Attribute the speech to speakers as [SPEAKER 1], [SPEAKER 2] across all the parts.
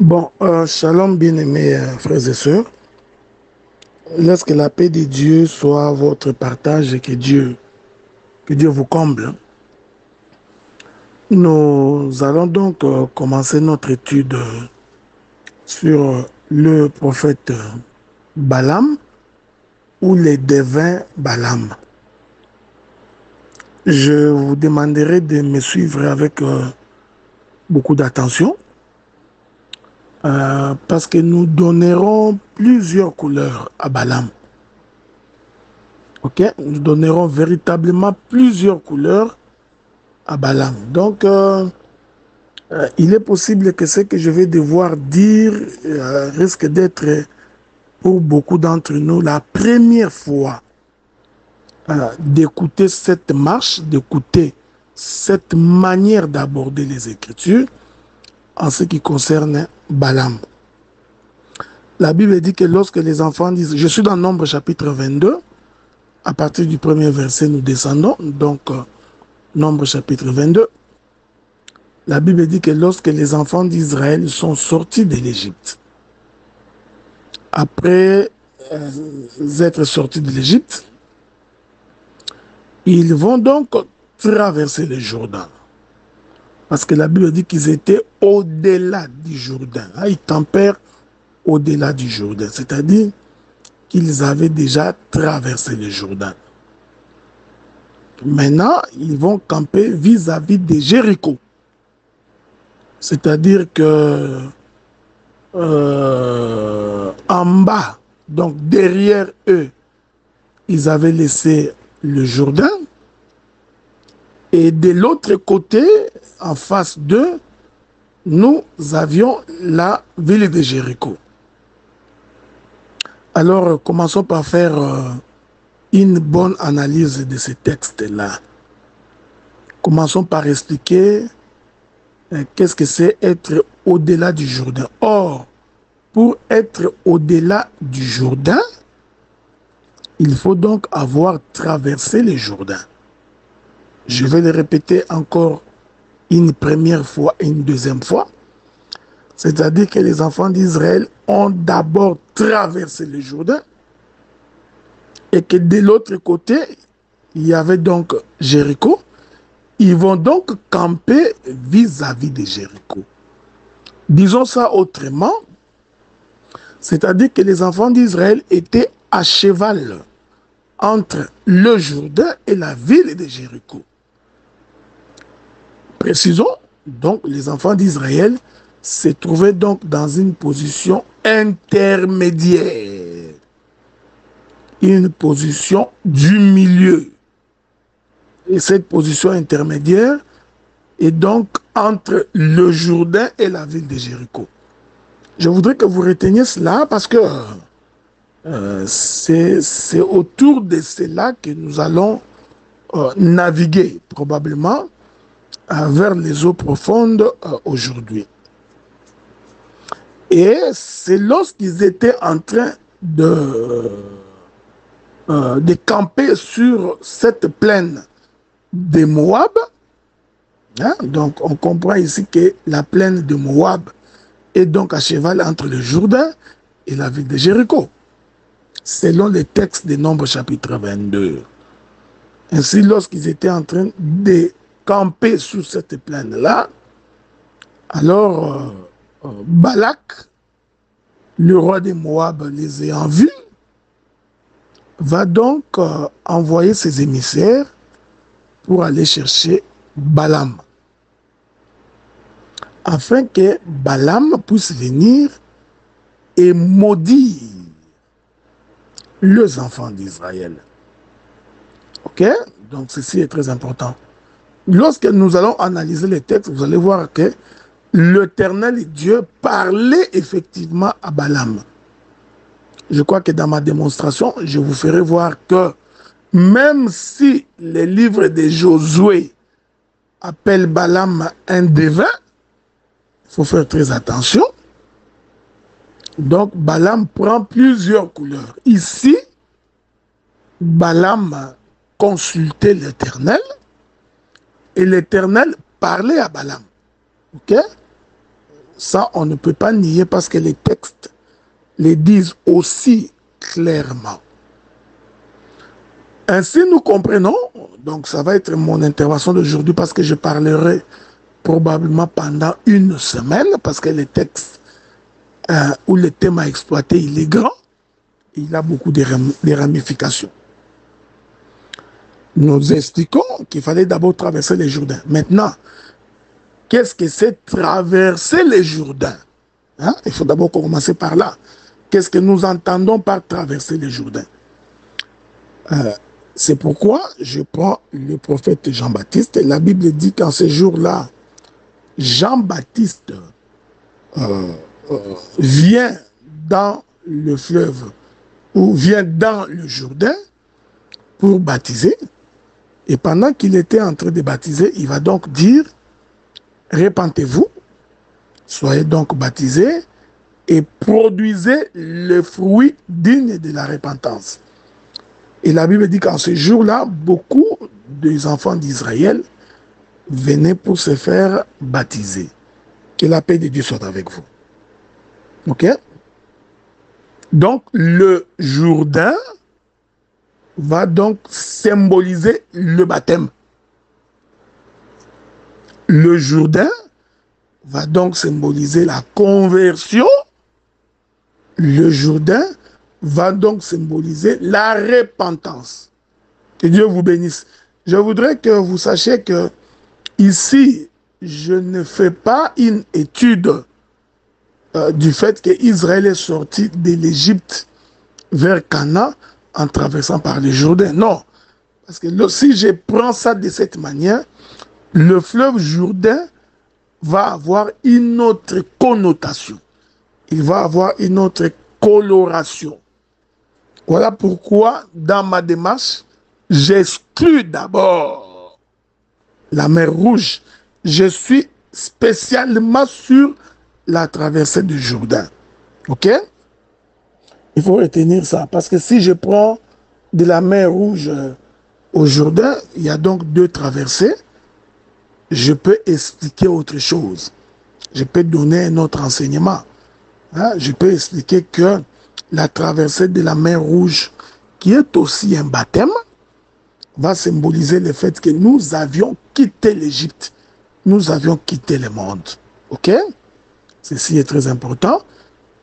[SPEAKER 1] Bon, shalom bien-aimés frères et sœurs. Laisse que la paix de Dieu soit votre partage et que Dieu vous comble. Nous allons donc commencer notre étude sur le prophète Balaam ou les devins Balaam. Je vous demanderai de me suivre avec beaucoup d'attention. Parce que nous donnerons plusieurs couleurs à Balaam. Ok, nous donnerons véritablement plusieurs couleurs à Balaam. Donc, il est possible que ce que je vais devoir dire risque d'être pour beaucoup d'entre nous la première fois d'écouter cette marche, d'écouter cette manière d'aborder les Écritures en ce qui concerne Balaam. La Bible dit que lorsque les enfants disent, je suis dans Nombre chapitre 22, à partir du premier verset nous descendons, donc Nombre chapitre 22, la Bible dit que lorsque les enfants d'Israël sont sortis de l'Égypte, après être sortis de l'Égypte, ils vont donc traverser le Jourdain. Parce que la Bible dit qu'ils étaient au-delà du Jourdain. Ils campèrent au-delà du Jourdain, c'est-à-dire qu'ils avaient déjà traversé le Jourdain. Maintenant, ils vont camper vis-à-vis de Jéricho. C'est-à-dire que en bas, donc derrière eux, ils avaient laissé le Jourdain. Et de l'autre côté, en face d'eux, nous avions la ville de Jéricho. Alors, commençons par faire une bonne analyse de ces textes-là. Commençons par expliquer qu'est-ce que c'est être au-delà du Jourdain. Or, pour être au-delà du Jourdain, il faut donc avoir traversé le Jourdain. Je vais le répéter encore une première fois et une deuxième fois. C'est-à-dire que les enfants d'Israël ont d'abord traversé le Jourdain et que de l'autre côté, il y avait donc Jéricho. Ils vont donc camper vis-à-vis de Jéricho. Disons ça autrement, c'est-à-dire que les enfants d'Israël étaient à cheval entre le Jourdain et la ville de Jéricho. Précisons, donc, les enfants d'Israël se trouvaient donc dans une position intermédiaire, une position du milieu. Et cette position intermédiaire est donc entre le Jourdain et la ville de Jéricho. Je voudrais que vous reteniez cela parce que c'est autour de cela que nous allons naviguer probablement vers les eaux profondes aujourd'hui. Et c'est lorsqu'ils étaient en train de camper sur cette plaine de Moab, hein, donc on comprend ici que la plaine de Moab est donc à cheval entre le Jourdain et la ville de Jéricho, selon les textes de Nombre chapitre 22. Ainsi, lorsqu'ils étaient en train de camper sur cette plaine-là, alors Balak, le roi de Moab, les ayant vus, va donc envoyer ses émissaires pour aller chercher Balaam, afin que Balaam puisse venir et maudire les enfants d'Israël. Ok? Donc ceci est très important. Lorsque nous allons analyser les textes, vous allez voir que l'Éternel Dieu parlait effectivement à Balaam. Je crois que dans ma démonstration, je vous ferai voir que même si les livres de Josué appellent Balaam un devin, il faut faire très attention. Donc Balaam prend plusieurs couleurs. Ici, Balaam consultait l'Éternel et l'Éternel parlait à Balaam. Ok? Ça, on ne peut pas nier parce que les textes les disent aussi clairement. Ainsi, nous comprenons, donc ça va être mon intervention d'aujourd'hui parce que je parlerai probablement pendant une semaine parce que les textes où le thème à exploiter, il est grand, il a beaucoup de ramifications. Nous expliquons qu'il fallait d'abord traverser les Jourdains. Maintenant, qu'est-ce que c'est traverser les Jourdains? Hein? Il faut d'abord commencer par là. Qu'est-ce que nous entendons par traverser les Jourdains? C'est pourquoi je prends le prophète Jean-Baptiste. La Bible dit qu'en ces jours-là, Jean-Baptiste vient dans le fleuve ou vient dans le Jourdain pour baptiser. Et pendant qu'il était en train de baptiser, il va donc dire, répentez-vous, soyez donc baptisés et produisez le fruit digne de la repentance. Et la Bible dit qu'en ce jour-là, beaucoup des enfants d'Israël venaient pour se faire baptiser. Que la paix de Dieu soit avec vous. Ok? Donc, le Jourdain va donc symboliser le baptême. Le Jourdain va donc symboliser la conversion. Le Jourdain va donc symboliser la repentance. Que Dieu vous bénisse. Je voudrais que vous sachiez que ici, je ne fais pas une étude du fait qu'Israël est sorti de l'Égypte vers Canaan en traversant par le Jourdain. Non. Parce que si je prends ça de cette manière, le fleuve Jourdain va avoir une autre connotation. Il va avoir une autre coloration. Voilà pourquoi, dans ma démarche, j'exclus d'abord la mer Rouge. Je suis spécialement sur la traversée du Jourdain. Ok? Il faut retenir ça. Parce que si je prends de la mer Rouge au Jourdain, il y a donc deux traversées. Je peux expliquer autre chose. Je peux donner un autre enseignement. Hein? Je peux expliquer que la traversée de la mer Rouge, qui est aussi un baptême, va symboliser le fait que nous avions quitté l'Égypte. Nous avions quitté le monde. Ok? Ceci est très important.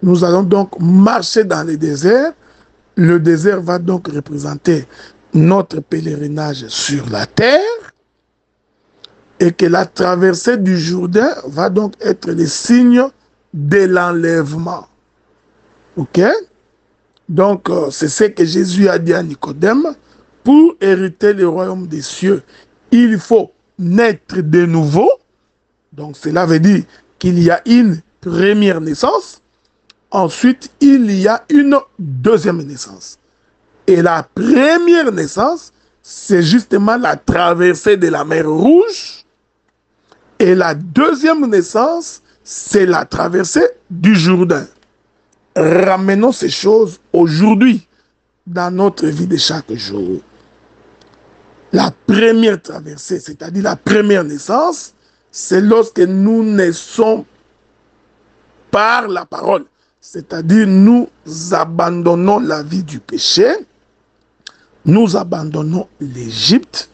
[SPEAKER 1] Nous allons donc marcher dans le désert. Le désert va donc représenter notre pèlerinage sur la terre. Et que la traversée du Jourdain va donc être le signe de l'enlèvement. Ok? Donc, c'est ce que Jésus a dit à Nicodème. Pour hériter le royaume des cieux, il faut naître de nouveau. Donc, cela veut dire qu'il y a une première naissance. Ensuite, il y a une deuxième naissance. Et la première naissance, c'est justement la traversée de la mer Rouge. Et la deuxième naissance, c'est la traversée du Jourdain. Ramenons ces choses aujourd'hui dans notre vie de chaque jour. La première traversée, c'est-à-dire la première naissance, c'est lorsque nous naissons par la parole. C'est-à-dire nous abandonnons la vie du péché, nous abandonnons l'Égypte,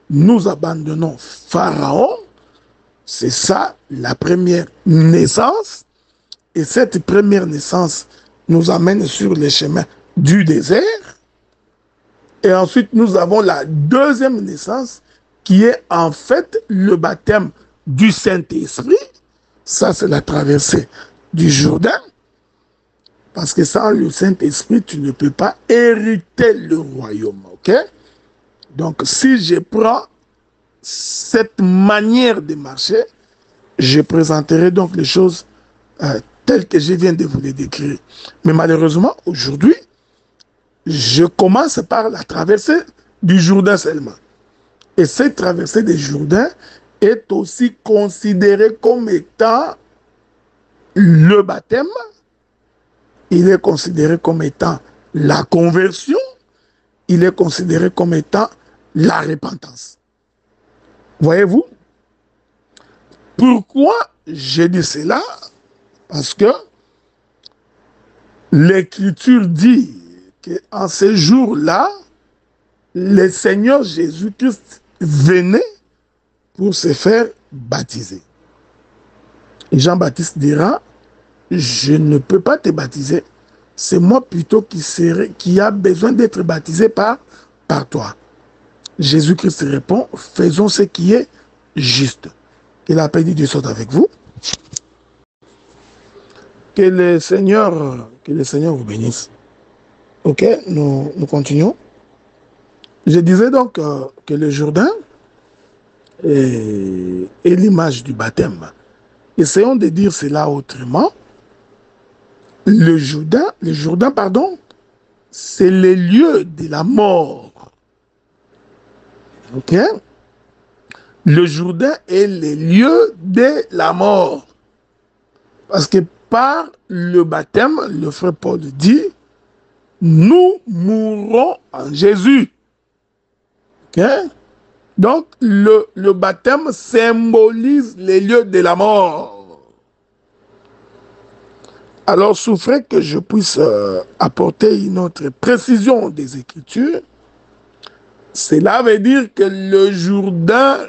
[SPEAKER 1] nous abandonnons Pharaon. C'est ça la première naissance. Et cette première naissance nous amène sur les chemins du désert. Et ensuite, nous avons la deuxième naissance qui est en fait le baptême du Saint-Esprit. Ça, c'est la traversée du Jourdain. Parce que sans le Saint-Esprit, tu ne peux pas hériter le royaume. Ok? Donc, si je prends cette manière de marcher, je présenterai donc les choses telles que je viens de vous les décrire. Mais malheureusement, aujourd'hui, je commence par la traversée du Jourdain seulement. Et cette traversée du Jourdain est aussi considérée comme étant le baptême. Il est considéré comme étant la conversion. Il est considéré comme étant la repentance. Voyez-vous? Pourquoi j'ai dit cela? Parce que l'Écriture dit qu'en ces jours-là, le Seigneur Jésus-Christ venait pour se faire baptiser. Et Jean-Baptiste dira, je ne peux pas te baptiser, c'est moi plutôt qui a besoin d'être baptisé par toi. Jésus-Christ répond, faisons ce qui est juste. Que la paix de Dieu soit avec vous. Que le Seigneur vous bénisse. Ok, nous continuons. Je disais donc que le Jourdain est l'image du baptême. Essayons de dire cela autrement. Le Jourdain, c'est le lieu de la mort. Ok? Le Jourdain est le lieu de la mort. Parce que par le baptême, le frère Paul dit, nous mourrons en Jésus. Ok? Donc, le baptême symbolise les lieux de la mort. Alors, souffrez que je puisse apporter une autre précision des Écritures. Cela veut dire que le Jourdain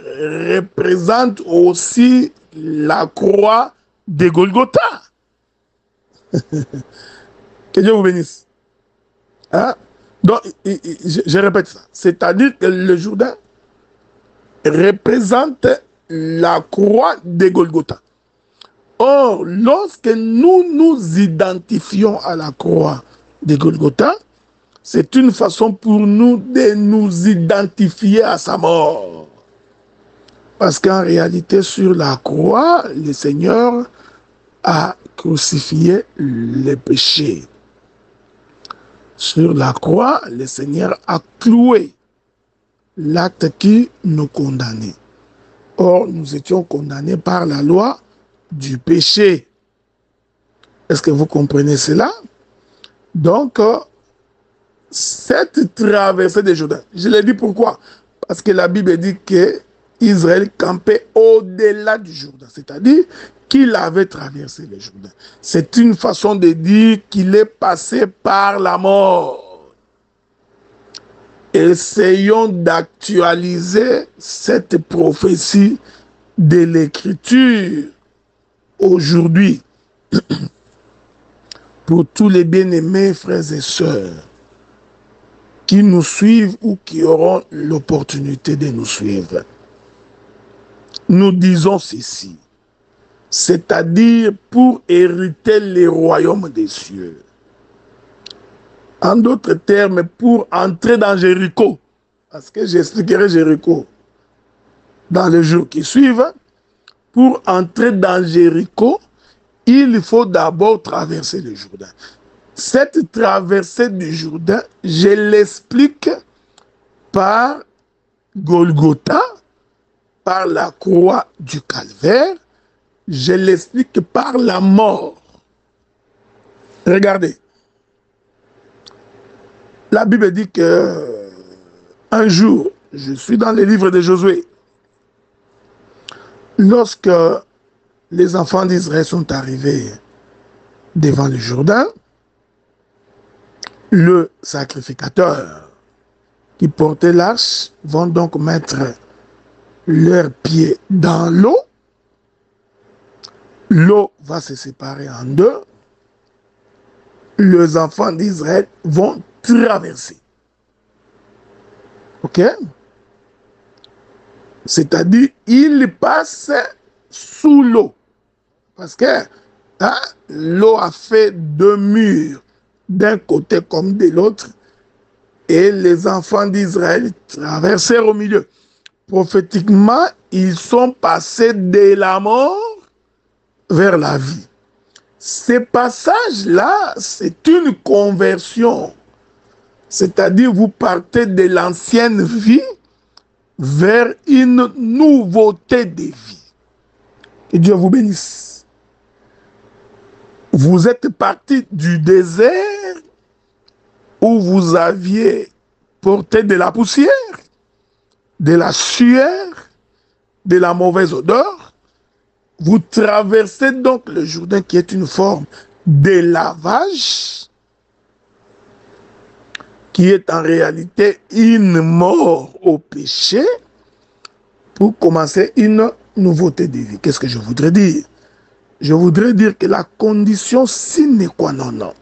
[SPEAKER 1] représente aussi la croix de Golgotha. Que Dieu vous bénisse. Hein? Donc, je répète ça. C'est-à-dire que le Jourdain représente la croix de Golgotha. Or, lorsque nous nous identifions à la croix de Golgotha, c'est une façon pour nous de nous identifier à sa mort. Parce qu'en réalité, sur la croix, le Seigneur a crucifié le péché. Sur la croix, le Seigneur a cloué l'acte qui nous condamnait. Or, nous étions condamnés par la loi du péché. Est-ce que vous comprenez cela? Donc, cette traversée des Jourdain, je l'ai dit pourquoi? Parce que la Bible dit que Israël campait au-delà du Jourdain, c'est-à-dire qu'il avait traversé le Jourdain. C'est une façon de dire qu'il est passé par la mort. Essayons d'actualiser cette prophétie de l'Écriture aujourd'hui pour tous les bien-aimés frères et sœurs qui nous suivent ou qui auront l'opportunité de nous suivre. Nous disons ceci, c'est-à-dire pour hériter les royaumes des cieux. En d'autres termes, pour entrer dans Jéricho, parce que j'expliquerai Jéricho dans les jours qui suivent, pour entrer dans Jéricho, il faut d'abord traverser le Jourdain. Cette traversée du Jourdain, je l'explique par Golgotha, par la croix du calvaire, je l'explique par la mort. Regardez. La Bible dit que un jour, je suis dans les livres de Josué, lorsque les enfants d'Israël sont arrivés devant le Jourdain, le sacrificateur qui portait l'arche vont donc mettre leurs pieds dans l'eau. L'eau va se séparer en deux. Les enfants d'Israël vont traverser. Ok? C'est-à-dire, ils passent sous l'eau. Parce que l'eau a fait deux murs d'un côté comme de l'autre, et les enfants d'Israël traversèrent au milieu. Prophétiquement, ils sont passés de la mort vers la vie. Ce passage-là, c'est une conversion. C'est-à-dire, vous partez de l'ancienne vie vers une nouveauté de vie. Que Dieu vous bénisse. Vous êtes parti du désert où vous aviez porté de la poussière, de la sueur, de la mauvaise odeur, Vous traversez donc le Jourdain qui est une forme de lavage, qui est en réalité une mort au péché, pour commencer une nouveauté de vie. Qu'est-ce que je voudrais dire? Je voudrais dire que la condition sine qua non,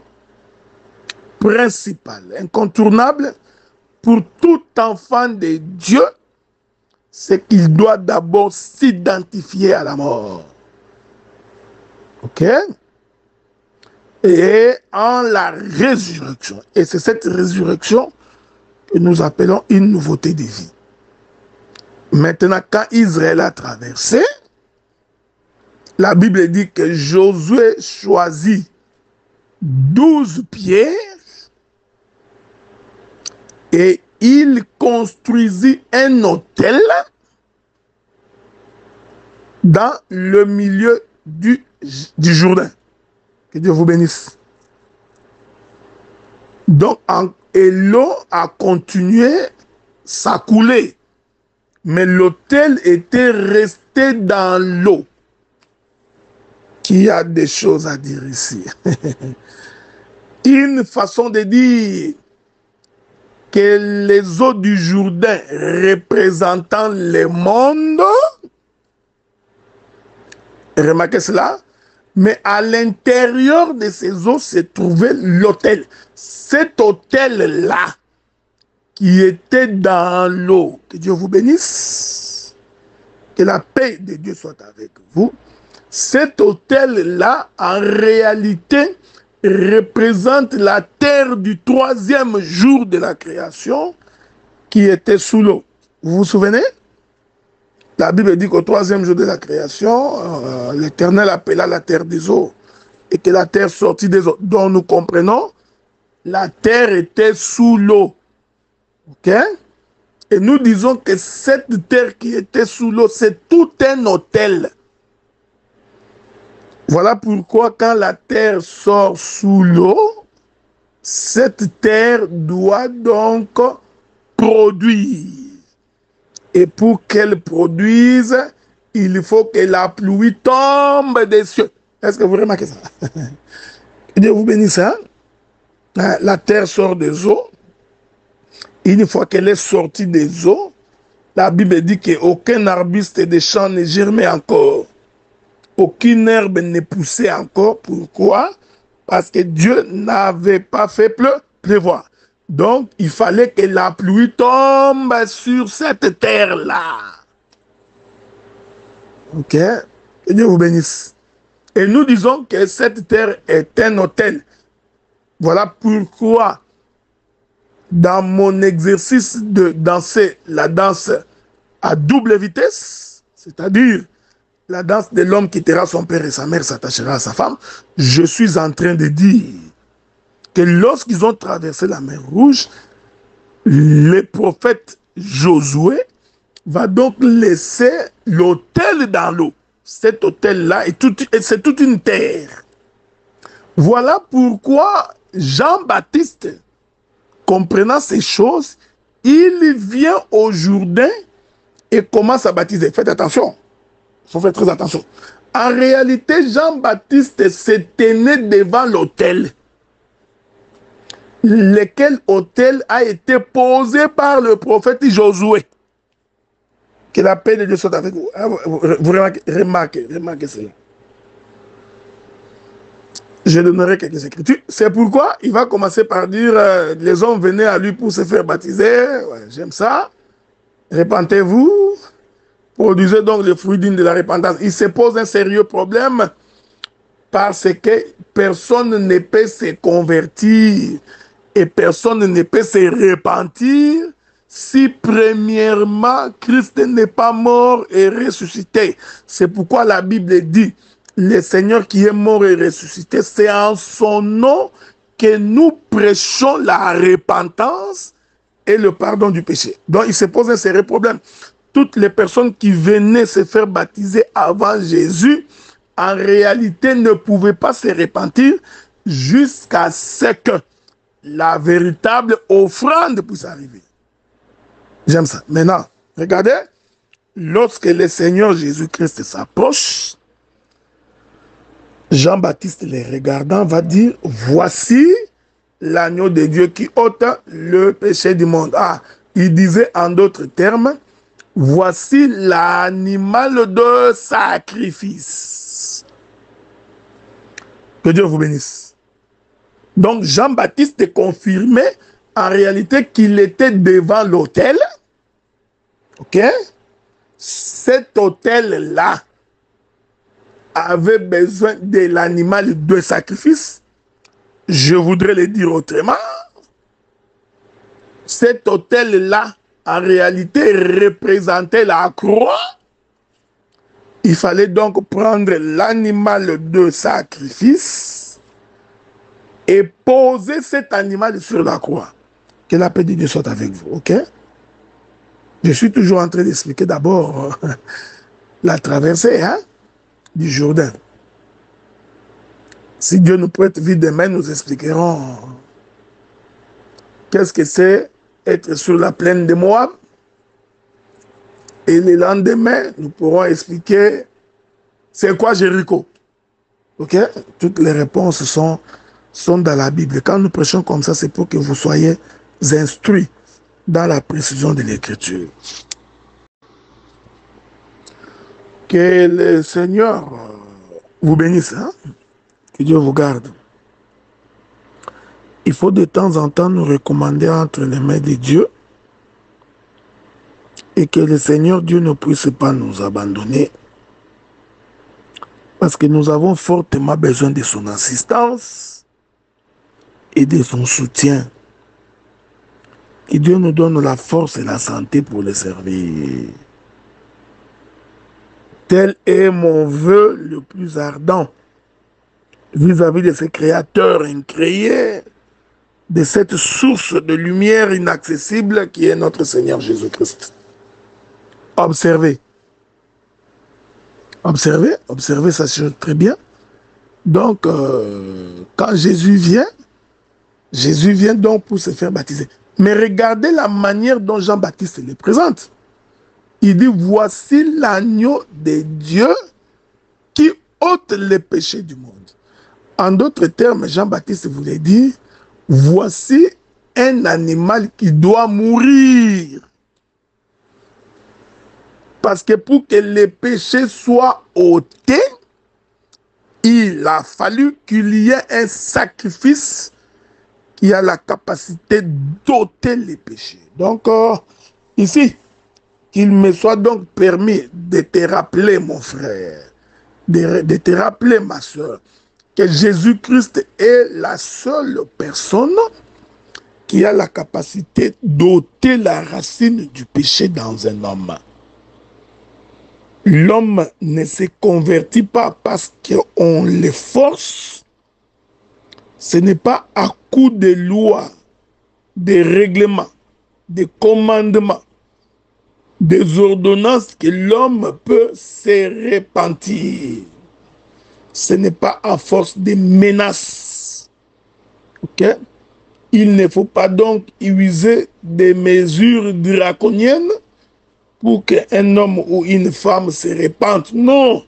[SPEAKER 1] principale, incontournable, pour tout enfant de Dieu, c'est qu'il doit d'abord s'identifier à la mort. Ok? Et en la résurrection. Et c'est cette résurrection que nous appelons une nouveauté de vie. Maintenant, quand Israël a traversé, la Bible dit que Josué choisit 12 pierres et il construisit un autel dans le milieu du Jourdain. Que Dieu vous bénisse. Donc, et l'eau a continué sa coulée. Mais l'autel était resté dans l'eau. Qui a des choses à dire ici. Une façon de dire que les eaux du Jourdain représentant le monde, remarquez cela, mais à l'intérieur de ces eaux se trouvait l'autel. Cet autel-là, qui était dans l'eau, que Dieu vous bénisse, que la paix de Dieu soit avec vous. Cet autel-là, en réalité, représente la terre du 3e jour de la création qui était sous l'eau. Vous vous souvenez? La Bible dit qu'au 3e jour de la création, l'Éternel appela la terre des eaux et que la terre sortit des eaux. Donc nous comprenons, la terre était sous l'eau. Ok? Et nous disons que cette terre qui était sous l'eau, c'est tout un autel. Voilà pourquoi quand la terre sort sous l'eau, cette terre doit donc produire. Et pour qu'elle produise, il faut que la pluie tombe des cieux. Est-ce que vous remarquez ça? Que Dieu vous bénisse. Hein? La terre sort des eaux. Une fois qu'elle est sortie des eaux, la Bible dit qu'aucun arbuste des champs n'est germé encore. Aucune herbe n'est poussée encore. Pourquoi? Parce que Dieu n'avait pas fait pleuvoir. Donc, il fallait que la pluie tombe sur cette terre-là. Ok? Que Dieu vous bénisse. Et nous disons que cette terre est un autel. Voilà pourquoi, dans mon exercice de danser la danse à double vitesse, c'est-à-dire la danse de l'homme quittera son père et sa mère s'attachera à sa femme, je suis en train de dire que lorsqu'ils ont traversé la mer Rouge, le prophète Josué va donc laisser l'autel dans l'eau. Cet autel-là, c'est toute une terre. Voilà pourquoi Jean-Baptiste, comprenant ces choses, il vient au Jourdain et commence à baptiser. Faites attention. Il faut faire très attention. En réalité, Jean-Baptiste se tenait devant l'autel. Lequel autel a été posé par le prophète Josué. Que la paix de Dieu soit avec vous. Vous remarquez cela. Je donnerai quelques écritures. C'est pourquoi il va commencer par dire les hommes venaient à lui pour se faire baptiser. Ouais, j'aime ça. Repentez-vous. Produisez donc le fruit digne de la repentance. Il se pose un sérieux problème parce que personne ne peut se convertir et personne ne peut se repentir si premièrement Christ n'est pas mort et ressuscité. C'est pourquoi la Bible dit le Seigneur qui est mort et ressuscité, c'est en son nom que nous prêchons la repentance et le pardon du péché. Donc il se pose un sérieux problème. Toutes les personnes qui venaient se faire baptiser avant Jésus, en réalité ne pouvaient pas se repentir jusqu'à ce que la véritable offrande puisse arriver. J'aime ça. Maintenant, regardez, lorsque le Seigneur Jésus-Christ s'approche, Jean-Baptiste les regardant va dire, voici l'agneau de Dieu qui ôte le péché du monde. Ah, il disait en d'autres termes, voici l'animal de sacrifice. Que Dieu vous bénisse. Donc Jean-Baptiste confirmait en réalité qu'il était devant l'autel. Ok? Cet autel-là avait besoin de l'animal de sacrifice. Je voudrais le dire autrement. Cet autel-là, en réalité, représentait la croix. Il fallait donc prendre l'animal de sacrifice et poser cet animal sur la croix. Que la paix de Dieu soit avec vous, ok? Je suis toujours en train d'expliquer d'abord la traversée du Jourdain. Si Dieu nous prête vie demain, nous expliquerons qu'est-ce que c'est être sur la plaine de Moab. Et le lendemain, nous pourrons expliquer c'est quoi Jéricho. Ok? Toutes les réponses sont dans la Bible. Quand nous prêchons comme ça, c'est pour que vous soyez instruits dans la précision de l'Écriture. Que le Seigneur vous bénisse, que Dieu vous garde. Il faut de temps en temps nous recommander entre les mains de Dieu et que le Seigneur Dieu ne puisse pas nous abandonner parce que nous avons fortement besoin de son assistance et de son soutien. Que Dieu nous donne la force et la santé pour le servir. Tel est mon vœu le plus ardent vis-à-vis de ce créateur incréé, de cette source de lumière inaccessible qui est notre Seigneur Jésus-Christ. Observez. Observez, observez, ça se très bien. Donc, quand Jésus vient donc pour se faire baptiser. Mais regardez la manière dont Jean-Baptiste le présente. Il dit, voici l'agneau de Dieu qui ôte les péchés du monde. En d'autres termes, Jean-Baptiste voulait dire, voici un animal qui doit mourir. Parce que pour que les péchés soient ôtés, il a fallu qu'il y ait un sacrifice qui a la capacité d'ôter les péchés. Donc, ici, qu'il me soit donc permis de te rappeler, mon frère, de te rappeler, ma soeur, que Jésus-Christ est la seule personne qui a la capacité d'ôter la racine du péché dans un homme. L'homme ne se convertit pas parce qu'on le force. Ce n'est pas à coup de lois, de règlements, de commandements, des ordonnances que l'homme peut se repentir. Ce n'est pas à force de menaces. Ok? Il ne faut pas donc user des mesures draconiennes pour qu'un homme ou une femme se repente. Non.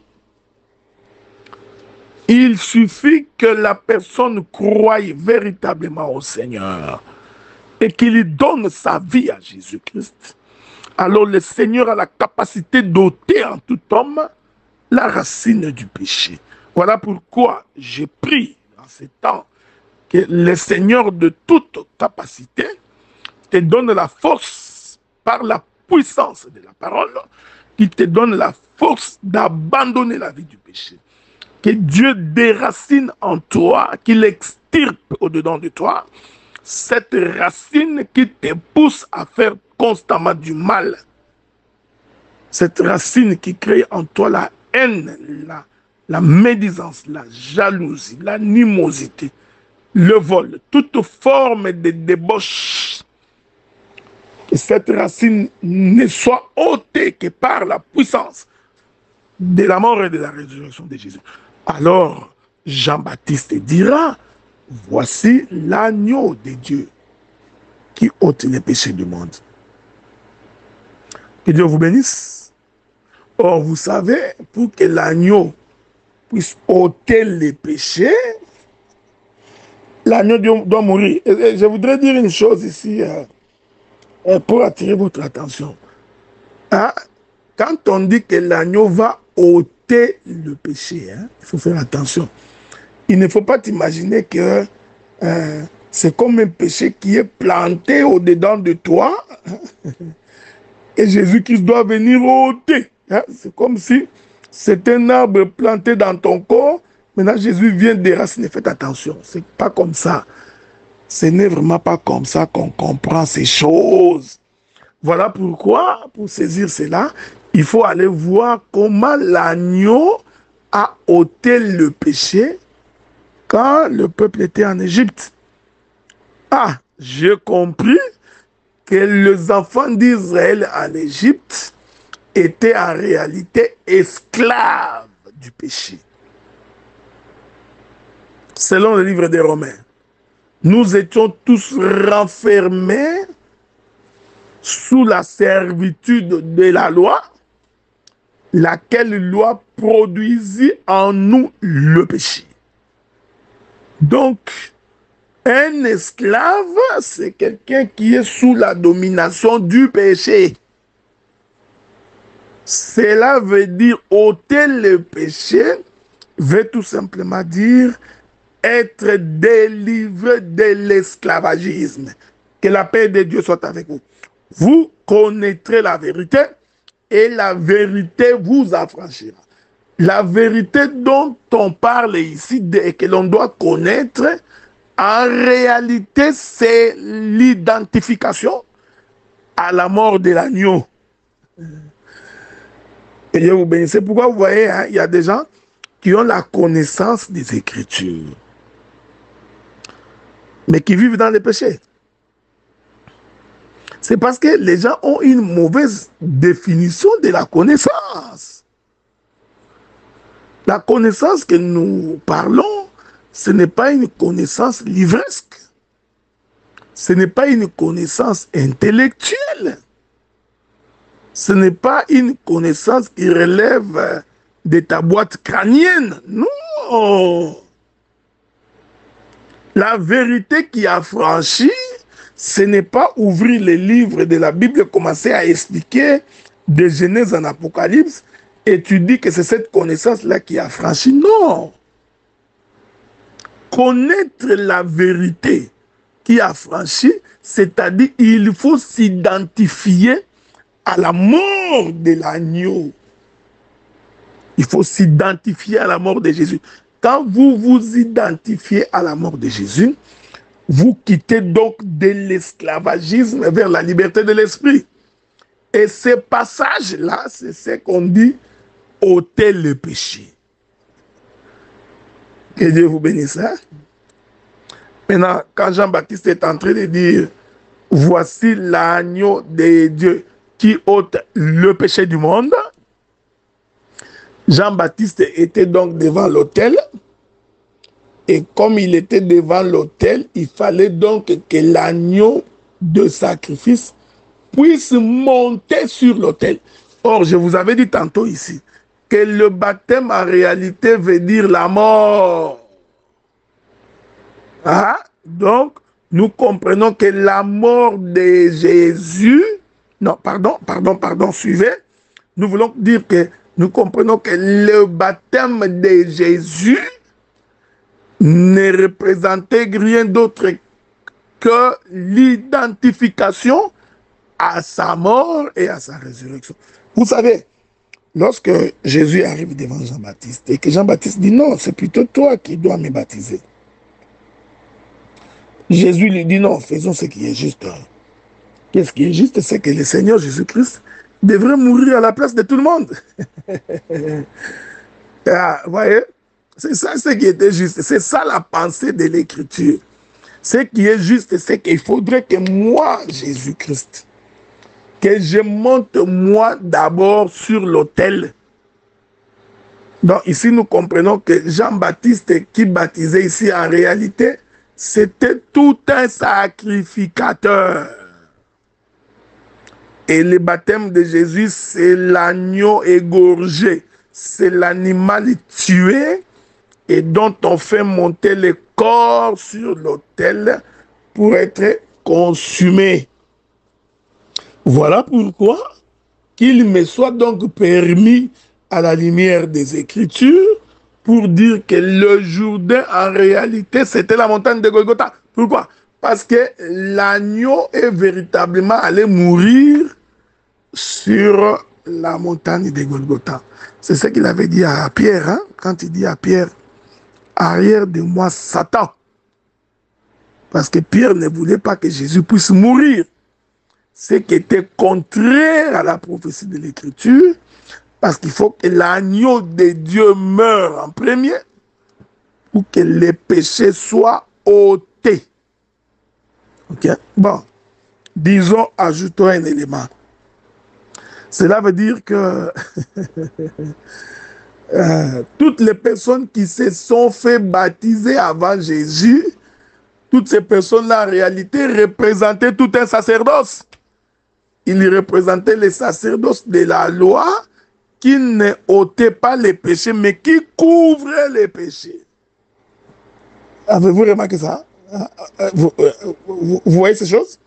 [SPEAKER 1] Il suffit que la personne croie véritablement au Seigneur et qu'il donne sa vie à Jésus-Christ. Alors le Seigneur a la capacité d'ôter en tout homme la racine du péché. Voilà pourquoi je prie en ces temps que le Seigneur de toute capacité te donne la force par la puissance de la parole, qui te donne la force d'abandonner la vie du péché. Que Dieu déracine en toi, qu'il extirpe au-dedans de toi cette racine qui te pousse à faire constamment du mal. Cette racine qui crée en toi la haine, la médisance, la jalousie, l'animosité, le vol, toute forme de débauche. Que cette racine ne soit ôtée que par la puissance de la mort et de la résurrection de Jésus. Alors, Jean-Baptiste dira, voici l'agneau de Dieu qui ôte les péchés du monde. Que Dieu vous bénisse. Or, vous savez, pour que l'agneau puisse ôter les péchés, l'agneau doit mourir. Et je voudrais dire une chose ici pour attirer votre attention. Hein? Quand on dit que l'agneau va ôter le péché, hein, il faut faire attention. Il ne faut pas t'imaginer que c'est comme un péché qui est planté au-dedans de toi et Jésus-Christ doit venir ôter. Hein? C'est comme si c'est un arbre planté dans ton corps. Maintenant, Jésus vient déraciner. Faites attention, c'est pas comme ça. Ce n'est vraiment pas comme ça qu'on comprend ces choses. Voilà pourquoi, pour saisir cela, il faut aller voir comment l'agneau a ôté le péché quand le peuple était en Égypte. Ah, j'ai compris que les enfants d'Israël en Égypte étaient en réalité esclaves du péché. Selon le livre des Romains, nous étions tous renfermés sous la servitude de la loi, laquelle loi produisit en nous le péché. Donc, un esclave, c'est quelqu'un qui est sous la domination du péché. Cela veut dire ôter le péché, veut tout simplement dire être délivré de l'esclavagisme. Que la paix de Dieu soit avec vous. Vous connaîtrez la vérité et la vérité vous affranchira. La vérité dont on parle ici et que l'on doit connaître, en réalité, c'est l'identification à la mort de l'agneau. Et Dieu vous bénisse. C'est pourquoi vous voyez, hein, il y a des gens qui ont la connaissance des Écritures, mais qui vivent dans les péchés. C'est parce que les gens ont une mauvaise définition de la connaissance. La connaissance que nous parlons, ce n'est pas une connaissance livresque. Ce n'est pas une connaissance intellectuelle. Ce n'est pas une connaissance qui relève de ta boîte crânienne. Non. La vérité qui affranchit, ce n'est pas ouvrir les livres de la Bible et commencer à expliquer de Genèse en Apocalypse et tu dis que c'est cette connaissance-là qui affranchit. Non. Connaître la vérité qui affranchit, c'est-à-dire il faut s'identifier à la mort de l'agneau. Il faut s'identifier à la mort de Jésus. Quand vous vous identifiez à la mort de Jésus, vous quittez donc de l'esclavagisme vers la liberté de l'esprit. Et ce passage-là, c'est ce qu'on dit ôter le péché. Que Dieu vous bénisse. Hein? Maintenant, quand Jean-Baptiste est en train de dire « Voici l'agneau de Dieu qui ôte le péché du monde », Jean-Baptiste était donc devant l'autel. Et comme il était devant l'autel, il fallait donc que l'agneau de sacrifice puisse monter sur l'autel. Or, je vous avais dit tantôt ici que le baptême en réalité veut dire la mort. Ah, donc, nous comprenons que la mort de Jésus, non, pardon, suivez. Nous voulons dire que nous comprenons que le baptême de Jésus ne représentait rien d'autre que l'identification à sa mort et à sa résurrection. Vous savez, lorsque Jésus arrive devant Jean-Baptiste et que Jean-Baptiste dit non, c'est plutôt toi qui dois me baptiser. Jésus lui dit non, faisons ce qui est juste. Qu'est-ce qui est juste? C'est que le Seigneur Jésus-Christ devrait mourir à la place de tout le monde. Ah, vous voyez? C'est ça ce qui était juste. C'est ça la pensée de l'Écriture. Ce qui est juste, c'est qu'il faudrait que moi, Jésus-Christ, que je monte moi d'abord sur l'autel. Donc ici, nous comprenons que Jean-Baptiste qui baptisait ici, en réalité, c'était tout un sacrificateur. Et le baptême de Jésus, c'est l'agneau égorgé. c'est l'animal tué et dont on fait monter le corps sur l'autel pour être consumé. Voilà pourquoi qu'il me soit donc permis, à la lumière des Écritures, pour dire que le Jourdain, en réalité, c'était la montagne de Golgotha. Pourquoi? Parce que l'agneau est véritablement allé mourir sur la montagne de Golgotha. C'est ce qu'il avait dit à Pierre, hein, quand il dit à Pierre, arrière de moi, Satan. Parce que Pierre ne voulait pas que Jésus puisse mourir. Ce qui était contraire à la prophétie de l'Écriture, parce qu'il faut que l'agneau de Dieu meure en premier pour que les péchés soient ôtés. Ok? Bon, disons, ajoutons un élément. Cela veut dire que toutes les personnes qui se sont fait baptiser avant Jésus, toutes ces personnes-là, en réalité, représentaient tout un sacerdoce. Ils représentaient les sacerdoces de la loi qui ne ôtaient pas les péchés, mais qui couvraient les péchés. Avez-vous remarqué ça? Vous voyez ces choses?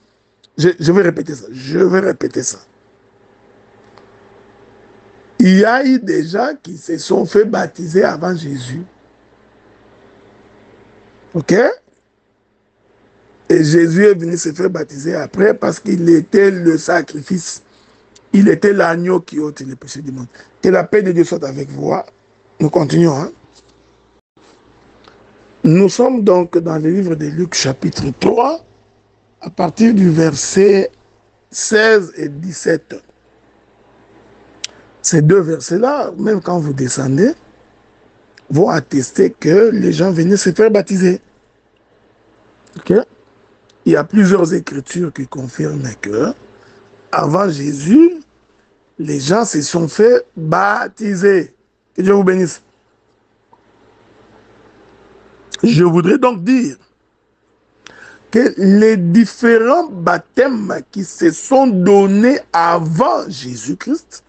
[SPEAKER 1] Je vais répéter ça. Je vais répéter ça. Il y a eu des gens qui se sont fait baptiser avant Jésus. Ok? Et Jésus est venu se faire baptiser après parce qu'il était le sacrifice. Il était l'agneau qui ôte les péchés du monde. Que la paix de Dieu soit avec vous. Nous continuons. Hein? Nous sommes donc dans le livre de Luc chapitre 3, à partir du verset 16 et 17. Ces deux versets-là, même quand vous descendez, vont attester que les gens venaient se faire baptiser. Ok? Il y a plusieurs écritures qui confirment que, avant Jésus, les gens se sont fait baptiser. Que Dieu vous bénisse. Je voudrais donc dire que les différents baptêmes qui se sont donnés avant Jésus-Christ,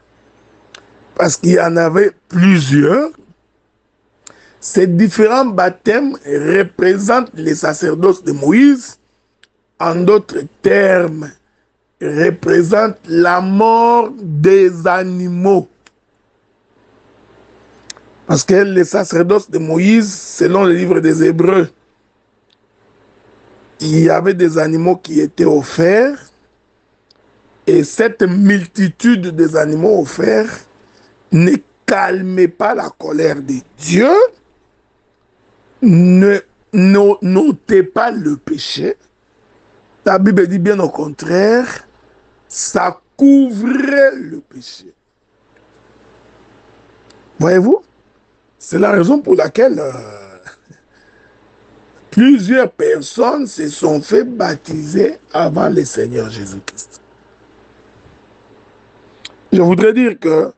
[SPEAKER 1] parce qu'il y en avait plusieurs, ces différents baptêmes représentent les sacerdoces de Moïse, en d'autres termes, représentent la mort des animaux. Parce que les sacerdoces de Moïse, selon le livre des Hébreux, il y avait des animaux qui étaient offerts, et cette multitude des animaux offerts ne calmait pas la colère de Dieu, ne n'ôtait pas le péché. La Bible dit bien au contraire, ça couvrait le péché. Voyez-vous? C'est la raison pour laquelle plusieurs personnes se sont fait baptiser avant le Seigneur Jésus-Christ. Je voudrais dire que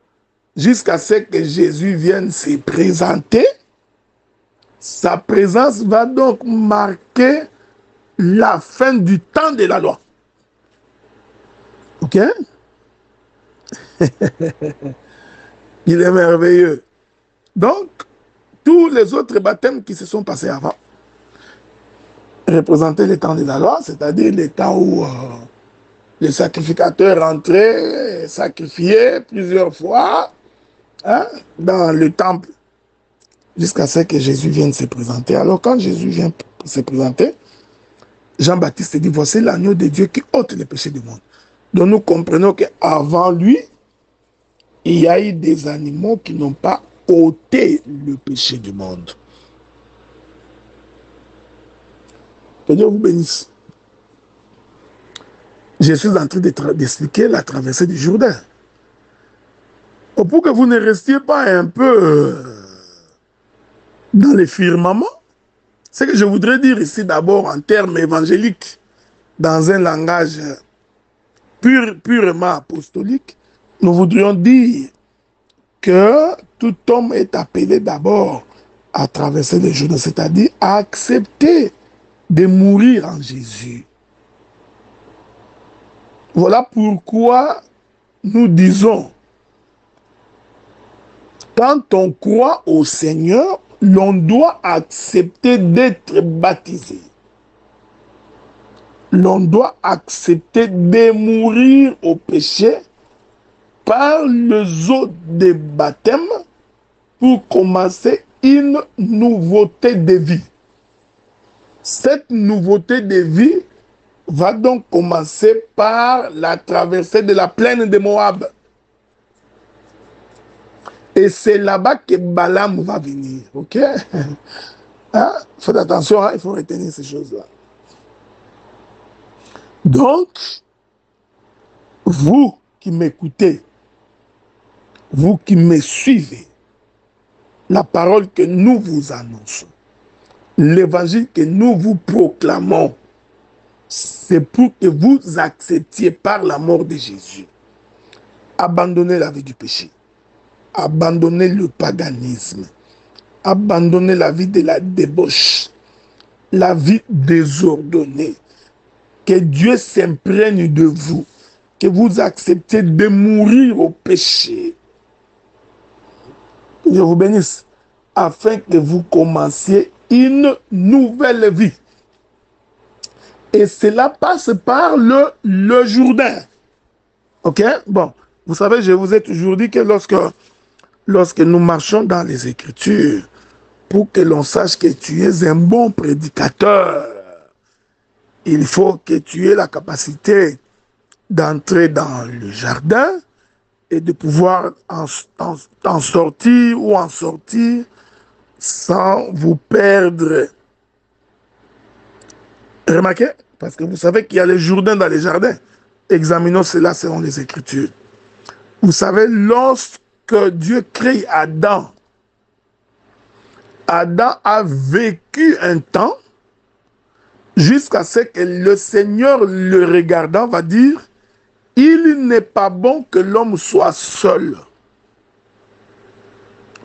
[SPEAKER 1] jusqu'à ce que Jésus vienne se présenter, sa présence va donc marquer la fin du temps de la loi. Ok? Il est merveilleux. Donc, tous les autres baptêmes qui se sont passés avant représentaient le temps de la loi, c'est-à-dire le temps où le sacrificateur entrait, sacrifiait plusieurs fois hein, dans le temple, jusqu'à ce que Jésus vienne se présenter. Alors, quand Jésus vient se présenter, Jean-Baptiste dit, voici l'agneau de Dieu qui ôte les péchés du monde. Donc, nous comprenons qu'avant lui, il y a eu des animaux qui n'ont pas ôté le péché du monde. Que Dieu vous bénisse. Je suis en train d'expliquer la traversée du Jourdain. Pour que vous ne restiez pas un peu dans les firmaments, ce que je voudrais dire ici d'abord en termes évangéliques, dans un langage purement apostolique, nous voudrions dire que tout homme est appelé d'abord à traverser le Jourdain, c'est-à-dire à accepter de mourir en Jésus. Voilà pourquoi nous disons quand on croit au Seigneur, l'on doit accepter d'être baptisé. L'on doit accepter de mourir au péché par les eaux de baptême pour commencer une nouveauté de vie. Cette nouveauté de vie va donc commencer par la traversée de la plaine de Moab. Et c'est là-bas que Balaam va venir. Ok? Hein? Faites attention, hein? Il faut retenir ces choses-là. Donc, vous qui m'écoutez, vous qui me suivez, la parole que nous vous annonçons, l'évangile que nous vous proclamons, c'est pour que vous acceptiez par la mort de Jésus. Abandonnez la vie du péché. Abandonnez le paganisme. Abandonnez la vie de la débauche. La vie désordonnée. Que Dieu s'imprègne de vous. Que vous acceptiez de mourir au péché. Que je vous bénisse. Afin que vous commenciez une nouvelle vie. Et cela passe par le Jourdain. Ok? Bon, vous savez, je vous ai toujours dit que lorsque nous marchons dans les Écritures, pour que l'on sache que tu es un bon prédicateur, il faut que tu aies la capacité d'entrer dans le jardin et de pouvoir en sortir ou en sortir sans vous perdre. Remarquez, parce que vous savez qu'il y a les Jourdains dans les jardins. Examinons cela selon les Écritures. Vous savez, lorsque Dieu crée Adam, Adam a vécu un temps jusqu'à ce que le Seigneur, le regardant, va dire « Il n'est pas bon que l'homme soit seul. »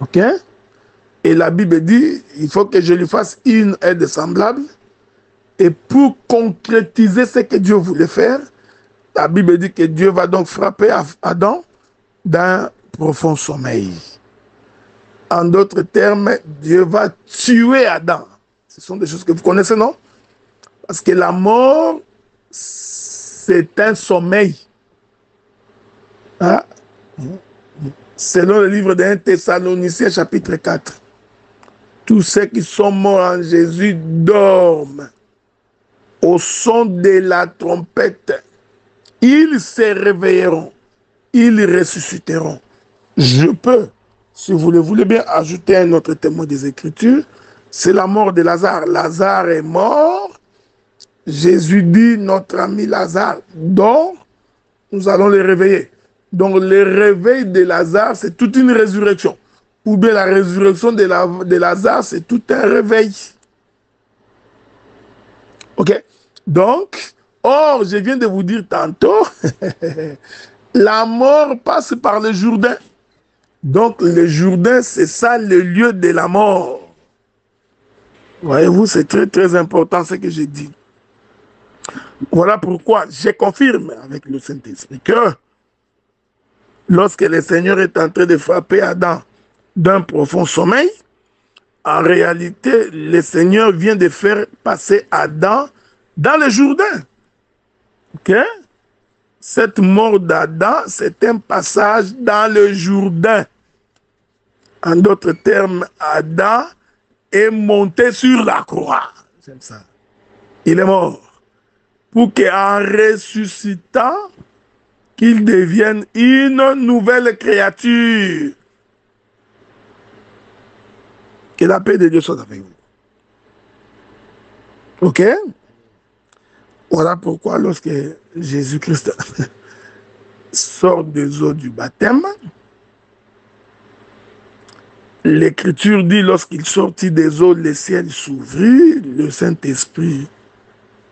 [SPEAKER 1] Ok? Et la Bible dit « Il faut que je lui fasse une aide semblable. » Et pour concrétiser ce que Dieu voulait faire, la Bible dit que Dieu va donc frapper Adam d'un profond sommeil. En d'autres termes, Dieu va tuer Adam. Ce sont des choses que vous connaissez, non? Parce que la mort, c'est un sommeil. Hein? Selon le livre d'un Thessaloniciens, chapitre 4. Tous ceux qui sont morts en Jésus dorment. Au son de la trompette, ils se réveilleront, ils ressusciteront. Je peux, si vous le voulez bien, ajouter un autre témoin des Écritures. C'est la mort de Lazare. Lazare est mort. Jésus dit, notre ami Lazare dort, nous allons le réveiller. Donc le réveil de Lazare, c'est toute une résurrection. Ou bien la résurrection de Lazare, c'est tout un réveil. Ok? Donc, or, je viens de vous dire tantôt, la mort passe par le Jourdain. Donc, le Jourdain, c'est ça le lieu de la mort. Voyez-vous, c'est très très important ce que j'ai dit. Voilà pourquoi je confirme avec le Saint-Esprit que lorsque le Seigneur est en train de frapper Adam d'un profond sommeil, en réalité, le Seigneur vient de faire passer Adam dans le Jourdain. Ok? Cette mort d'Adam, c'est un passage dans le Jourdain. En d'autres termes, Adam est monté sur la croix. J'aime ça. Il est mort. Pour qu'en ressuscitant, qu'il devienne une nouvelle créature. Que la paix de Dieu soit avec vous. Ok? Voilà pourquoi lorsque Jésus-Christ sort des eaux du baptême, l'Écriture dit lorsqu'il sortit des eaux, le ciel s'ouvrit, le Saint-Esprit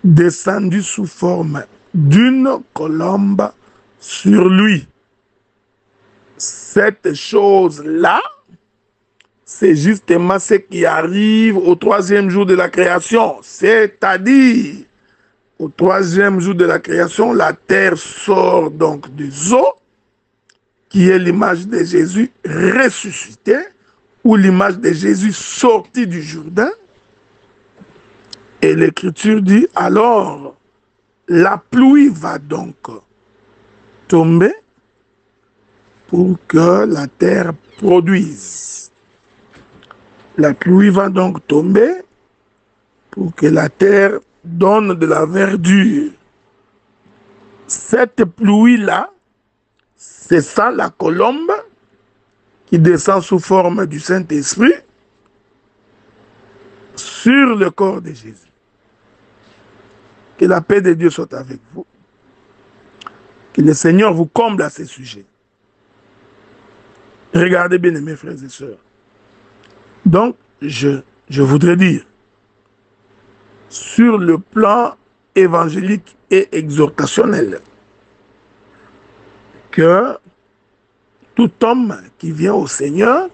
[SPEAKER 1] descendu sous forme d'une colombe sur lui. Cette chose-là, c'est justement ce qui arrive au troisième jour de la création, c'est-à-dire au troisième jour de la création, la terre sort donc des eaux qui est l'image de Jésus ressuscité, ou l'image de Jésus sorti du Jourdain. Et l'Écriture dit, alors, la pluie va donc tomber pour que la terre produise. La pluie va donc tomber pour que la terre donne de la verdure. Cette pluie-là, c'est ça la colombe qui descend sous forme du Saint-Esprit sur le corps de Jésus. Que la paix de Dieu soit avec vous. Que le Seigneur vous comble à ce sujet. Regardez bien, mes frères et sœurs. Donc, je voudrais dire, sur le plan évangélique et exhortationnel, que tout homme qui vient au Seigneur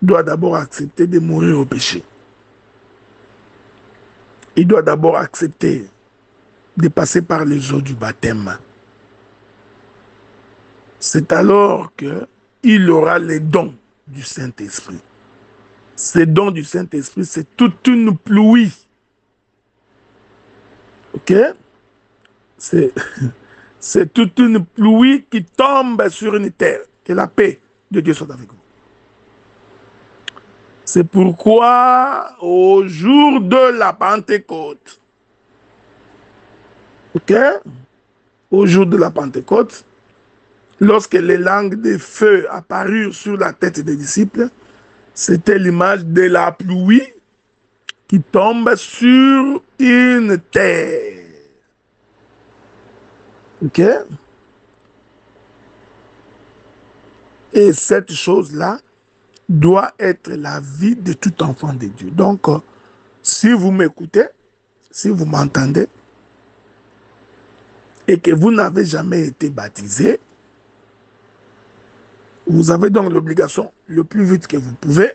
[SPEAKER 1] doit d'abord accepter de mourir au péché. Il doit d'abord accepter de passer par les eaux du baptême. C'est alors qu'il aura les dons du Saint-Esprit. Ces dons du Saint-Esprit, c'est toute une pluie. Ok? C'est toute une pluie qui tombe sur une terre. Que la paix de Dieu soit avec vous. C'est pourquoi, au jour de la Pentecôte, ok? Au jour de la Pentecôte, lorsque les langues de feu apparurent sur la tête des disciples, c'était l'image de la pluie qui tombe sur une terre. Ok? Et cette chose-là doit être la vie de tout enfant de Dieu. Donc, si vous m'écoutez, si vous m'entendez, et que vous n'avez jamais été baptisé, vous avez donc l'obligation, le plus vite que vous pouvez,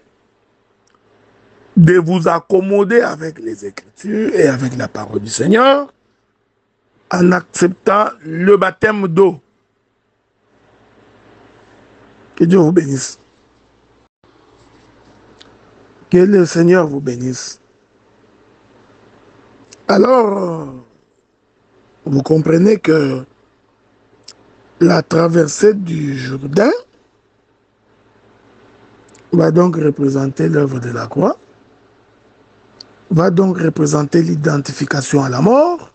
[SPEAKER 1] de vous accommoder avec les Écritures et avec la parole du Seigneur, en acceptant le baptême d'eau. Que Dieu vous bénisse. Que le Seigneur vous bénisse. Alors, vous comprenez que la traversée du Jourdain va donc représenter l'œuvre de la croix, va donc représenter l'identification à la mort.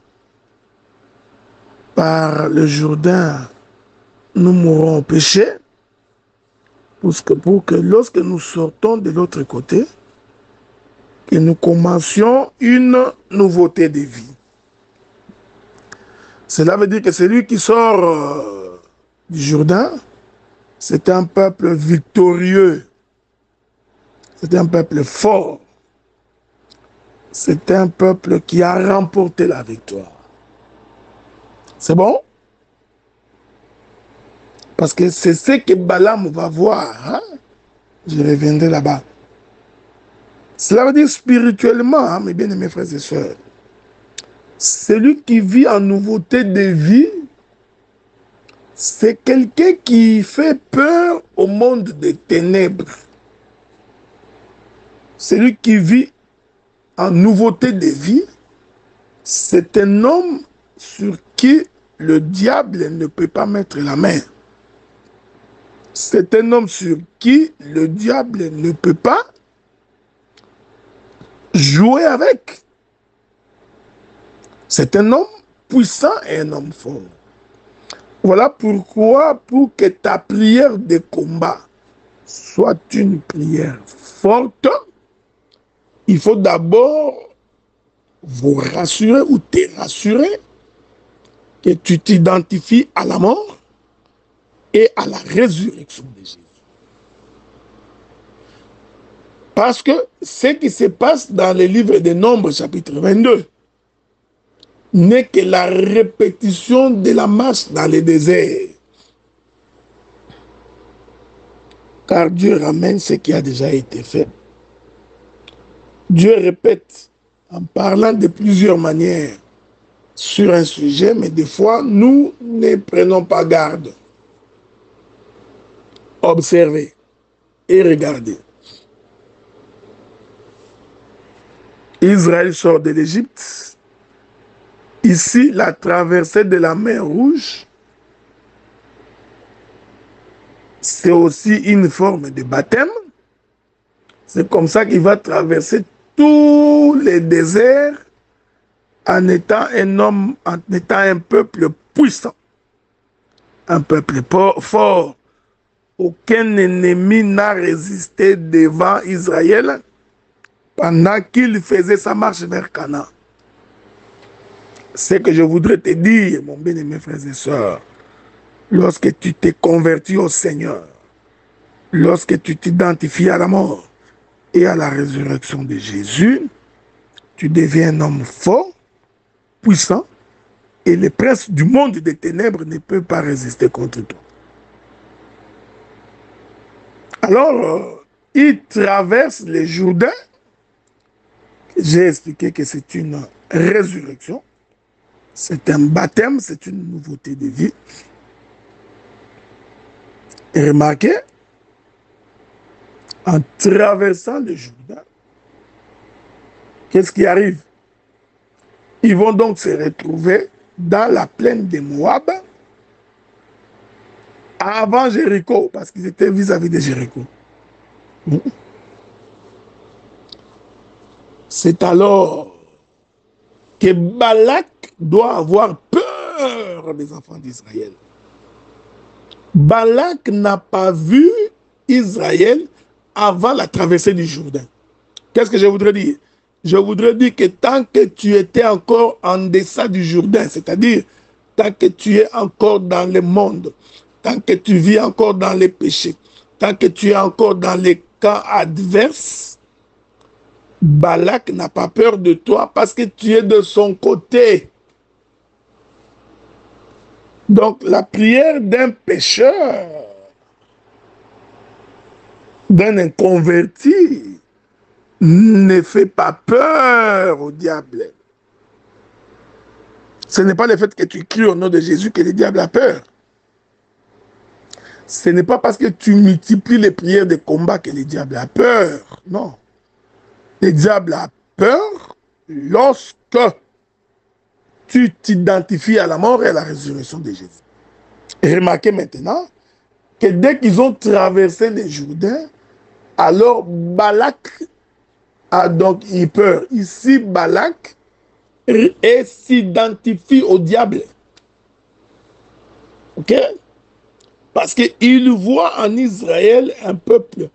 [SPEAKER 1] Par le Jourdain, nous mourrons au péché, pour que lorsque nous sortons de l'autre côté, que nous commencions une nouveauté de vie. Cela veut dire que celui qui sort du Jourdain, c'est un peuple victorieux, c'est un peuple fort, c'est un peuple qui a remporté la victoire. C'est bon? Parce que c'est ce que Balaam va voir. Hein? Je reviendrai là-bas. Cela veut dire spirituellement, hein, mes bien-aimés frères et sœurs, celui qui vit en nouveauté de vie, c'est quelqu'un qui fait peur au monde des ténèbres. Celui qui vit en nouveauté de vie, c'est un homme sur qui le diable ne peut pas mettre la main. C'est un homme sur qui le diable ne peut pas jouer avec. C'est un homme puissant et un homme fort. Voilà pourquoi, pour que ta prière de combat soit une prière forte, il faut d'abord vous rassurer ou te rassurer que tu t'identifies à la mort et à la résurrection de Jésus. Parce que ce qui se passe dans le livre des Nombres, chapitre 22, n'est que la répétition de la marche dans le désert. Car Dieu ramène ce qui a déjà été fait. Dieu répète en parlant de plusieurs manières sur un sujet, mais des fois, nous ne prenons pas garde. Observez et regardez. Israël sort de l'Égypte. Ici, la traversée de la mer Rouge, c'est aussi une forme de baptême. C'est comme ça qu'il va traverser tous les déserts en étant un homme, en étant un peuple puissant, un peuple fort. Aucun ennemi n'a résisté devant Israël pendant qu'il faisait sa marche vers Canaan. Ce que je voudrais te dire, mon bien-aimé frères et sœurs, lorsque tu t'es converti au Seigneur, lorsque tu t'identifies à la mort et à la résurrection de Jésus, tu deviens un homme fort, puissant, et le prince du monde des ténèbres ne peut pas résister contre toi. Alors, il traverse le Jourdain. J'ai expliqué que c'est une résurrection, c'est un baptême, c'est une nouveauté de vie. Et remarquez, en traversant le Jourdain, qu'est-ce qui arrive? Ils vont donc se retrouver dans la plaine de Moab, avant Jéricho, parce qu'ils étaient vis-à-vis de Jéricho. C'est alors que Balak doit avoir peur des enfants d'Israël. Balak n'a pas vu Israël avant la traversée du Jourdain. Qu'est-ce que je voudrais dire? Je voudrais dire que tant que tu étais encore en deçà du Jourdain, c'est-à-dire tant que tu es encore dans le monde, tant que tu vis encore dans les péchés, tant que tu es encore dans les camps adverses, Balak n'a pas peur de toi parce que tu es de son côté. Donc la prière d'un pécheur, d'un inconverti, ne fait pas peur au diable. Ce n'est pas le fait que tu cries au nom de Jésus que le diable a peur. Ce n'est pas parce que tu multiplies les prières de combat que le diable a peur. Non. Le diable a peur lorsque tu t'identifies à la mort et à la résurrection de Jésus. Et remarquez maintenant que dès qu'ils ont traversé le Jourdain, alors Balak a donc eu peur. Ici, Balak s'identifie au diable. Ok? Parce qu'il voit en Israël un peuple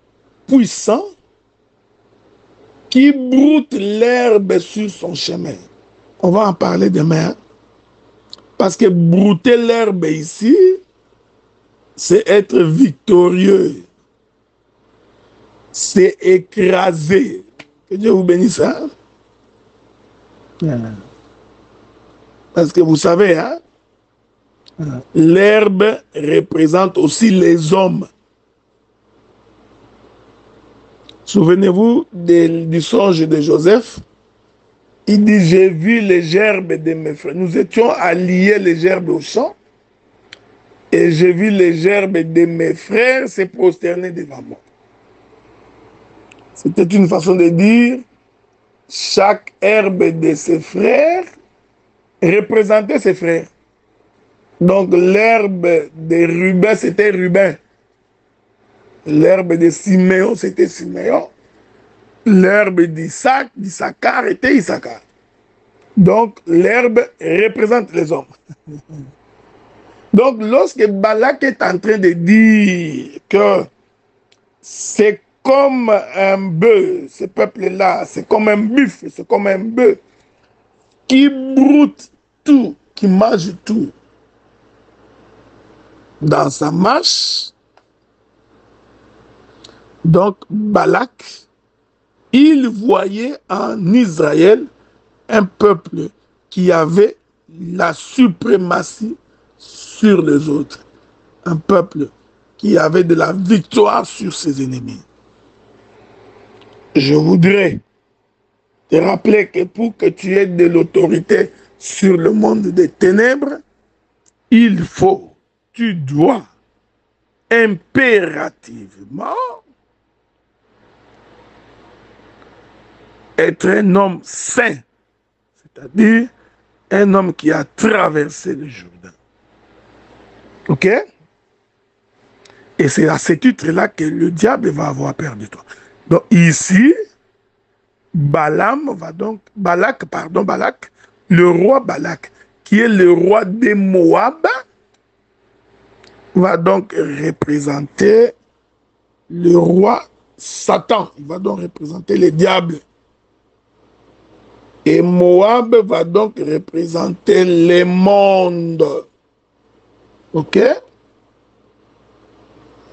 [SPEAKER 1] puissant qui broute l'herbe sur son chemin. On va en parler demain. Parce que brouter l'herbe ici, c'est être victorieux. C'est écraser. Que Dieu vous bénisse. Hein? Parce que vous savez, hein? L'herbe représente aussi les hommes. Souvenez-vous du songe de Joseph. Il dit, j'ai vu les gerbes de mes frères. Nous étions alliés les gerbes au champ. Et j'ai vu les gerbes de mes frères se prosterner devant moi. C'était une façon de dire, chaque herbe de ses frères représentait ses frères. Donc l'herbe de Ruben, c'était Ruben. L'herbe de Siméon, c'était Siméon. L'herbe d'Issachar était Issachar. Donc l'herbe représente les hommes. Donc lorsque Balak est en train de dire que c'est comme un bœuf, ce peuple-là, c'est comme un buffle, c'est comme un bœuf qui broute tout, qui mange tout. Dans sa marche, donc Balak, il voyait en Israël un peuple qui avait la suprématie sur les autres. Un peuple qui avait de la victoire sur ses ennemis. Je voudrais te rappeler que pour que tu aies de l'autorité sur le monde des ténèbres, tu dois impérativement être un homme saint, c'est-à-dire un homme qui a traversé le Jourdain. Ok? Et c'est à ce titre-là que le diable va avoir peur de toi. Donc ici, Balak, le roi Balak, qui est le roi des Moab, va donc représenter le roi Satan. Il va donc représenter le diable. Et Moab va donc représenter le monde. Ok?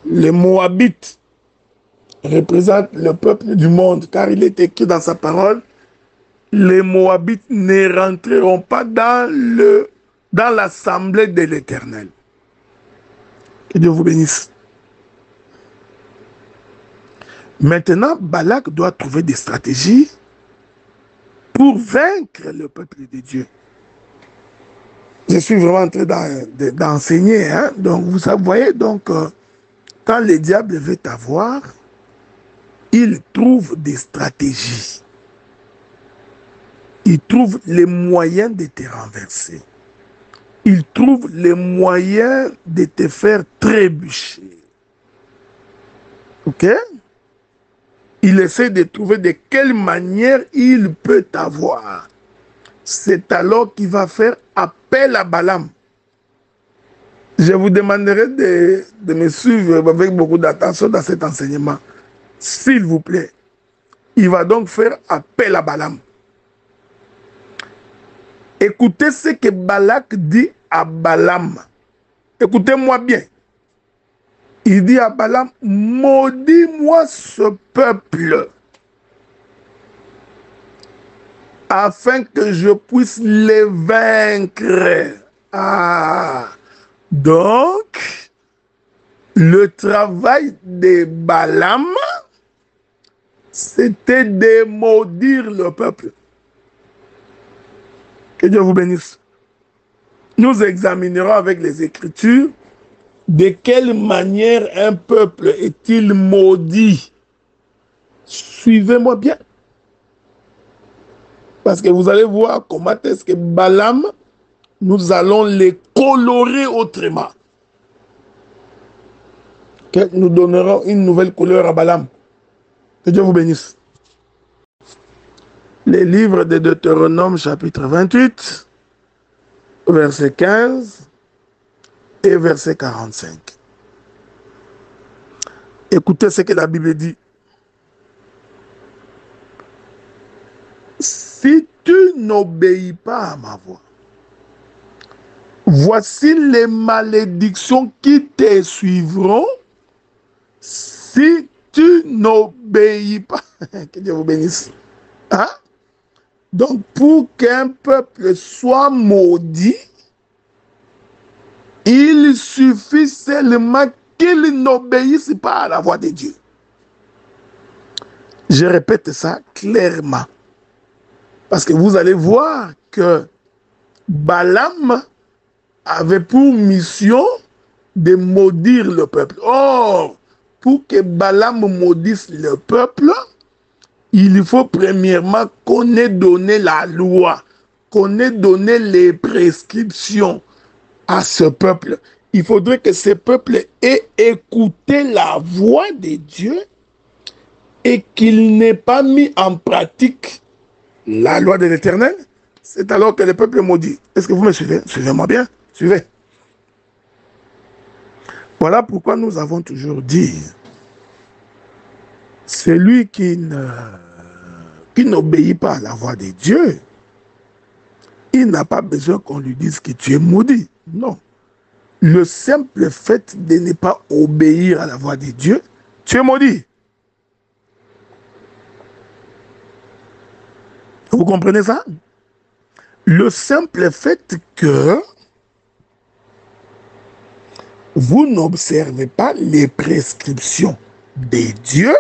[SPEAKER 1] Les Moabites représentent le peuple du monde, car il est écrit dans sa parole, les Moabites ne rentreront pas dans l'assemblée de l'Éternel. Que Dieu vous bénisse. Maintenant, Balak doit trouver des stratégies pour vaincre le peuple de Dieu. Je suis vraiment en train d'enseigner. Hein? Donc, vous voyez, donc, quand le diable veut t'avoir, il trouve des stratégies. Il trouve les moyens de te renverser. Il trouve les moyens de te faire trébucher. Ok? Il essaie de trouver de quelle manière il peut t'avoir. C'est alors qu'il va faire appel à Balaam. Je vous demanderai de me suivre avec beaucoup d'attention dans cet enseignement. S'il vous plaît. Il va donc faire appel à Balaam. Écoutez ce que Balak dit à Balaam. Écoutez-moi bien. Il dit à Balaam, maudis-moi ce peuple, afin que je puisse les vaincre. Ah, donc, le travail de Balaam, c'était de maudire le peuple. Que Dieu vous bénisse. Nous examinerons avec les Écritures de quelle manière un peuple est-il maudit. Suivez-moi bien. Parce que vous allez voir comment est-ce que Balaam, nous allons les colorer autrement. Que nous donnerons une nouvelle couleur à Balaam. Que Dieu vous bénisse. Les livres de Deutéronome chapitre 28, verset 15 et verset 45. Écoutez ce que la Bible dit. Si tu n'obéis pas à ma voix, voici les malédictions qui te suivront si tu n'obéis pas. Que Dieu vous bénisse. Hein? Donc, pour qu'un peuple soit maudit, il suffit seulement qu'il n'obéisse pas à la voix de Dieu. Je répète ça clairement. Parce que vous allez voir que Balaam avait pour mission de maudire le peuple. Or, pour que Balaam maudisse le peuple, il faut premièrement qu'on ait donné la loi, qu'on ait donné les prescriptions à ce peuple. Il faudrait que ce peuple ait écouté la voix de Dieu et qu'il n'ait pas mis en pratique la loi de l'Éternel. C'est alors que le peuple est maudit. Est-ce que vous me suivez? Suivez-moi bien. Suivez. Voilà pourquoi nous avons toujours dit, celui qui n'obéit pas à la voix de Dieu, il n'a pas besoin qu'on lui dise que tu es maudit. Non. Le simple fait de ne pas obéir à la voix de Dieu, tu es maudit. Vous comprenez ça? Le simple fait que vous n'observez pas les prescriptions de Dieu,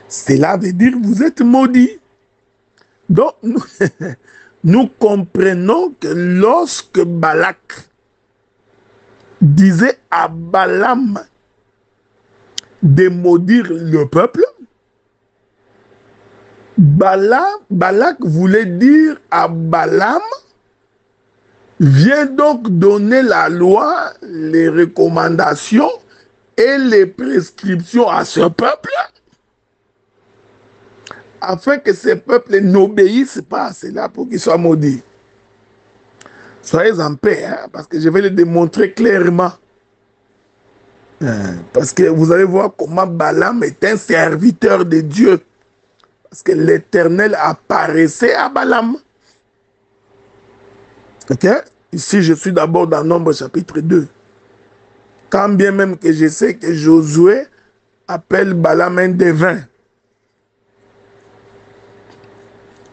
[SPEAKER 1] cela veut dire que vous êtes maudit. Donc, nous comprenons que lorsque Balak disait à Balaam de maudire le peuple, Balak voulait dire à Balaam, viens donc donner la loi, les recommandations et les prescriptions à ce peuple, afin que ce peuple n'obéisse pas à cela pour qu'il soit maudit. Soyez en paix, hein, parce que je vais le démontrer clairement. Parce que vous allez voir comment Balaam est un serviteur de Dieu. Parce que l'Éternel apparaissait à Balaam. Ok? Ici, je suis d'abord dans Nombre chapitre 2. Quand bien même que je sais que Josué appelle Balaam un devin.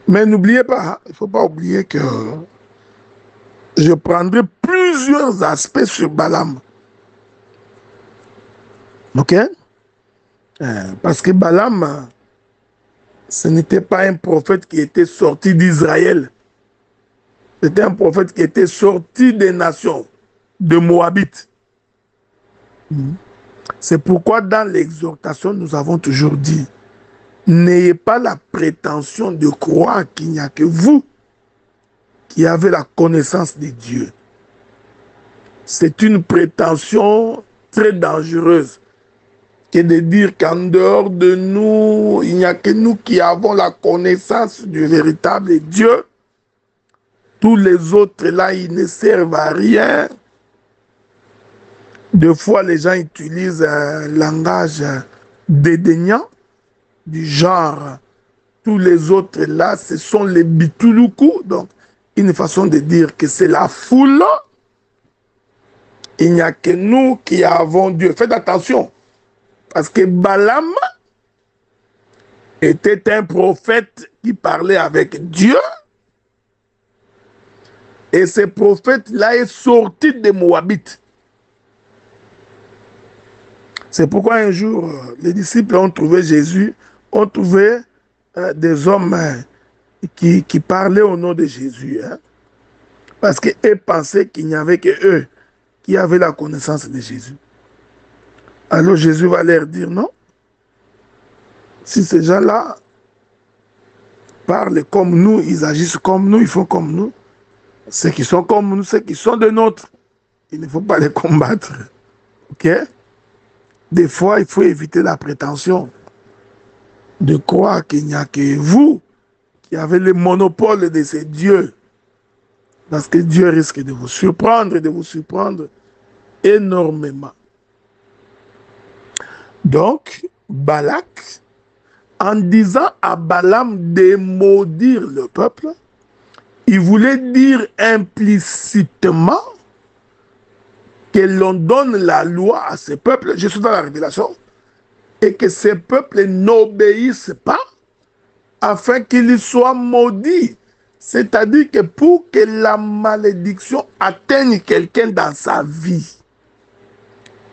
[SPEAKER 1] Mais n'oubliez pas, il ne faut pas oublier que je prendrai plusieurs aspects sur Balaam. Ok? Parce que Balaam, ce n'était pas un prophète qui était sorti d'Israël. C'était un prophète qui était sorti des nations, de Moabit. C'est pourquoi dans l'exhortation, nous avons toujours dit, n'ayez pas la prétention de croire qu'il n'y a que vous qui avez la connaissance de Dieu. C'est une prétention très dangereuse que de dire qu'en dehors de nous, il n'y a que nous qui avons la connaissance du véritable Dieu. Tous les autres là, ils ne servent à rien. Des fois, les gens utilisent un langage dédaignant, du genre, tous les autres là, ce sont les bituluku. Donc, une façon de dire que c'est la foule. Il n'y a que nous qui avons Dieu. Faites attention. Parce que Balaam était un prophète qui parlait avec Dieu. Et ce prophète-là est sorti des Moabites. C'est pourquoi un jour, les disciples ont trouvé Jésus, ont trouvé des hommes qui parlaient au nom de Jésus. Hein, parce qu'eux pensaient qu'il n'y avait que eux qui avaient la connaissance de Jésus. Alors Jésus va leur dire non. Si ces gens-là parlent comme nous, ils agissent comme nous, ils font comme nous, ceux qui sont comme nous, ceux qui sont de nôtres, il ne faut pas les combattre. Ok? Des fois, il faut éviter la prétention de croire qu'il n'y a que vous qui avez le monopole de ces dieux. Parce que Dieu risque de vous surprendre et de vous surprendre énormément. Donc, Balak, en disant à Balaam de maudire le peuple, il voulait dire implicitement que l'on donne la loi à ce peuple, je suis dans la révélation, et que ce peuple n'obéisse pas afin qu'il soit maudit. C'est-à-dire que pour que la malédiction atteigne quelqu'un dans sa vie,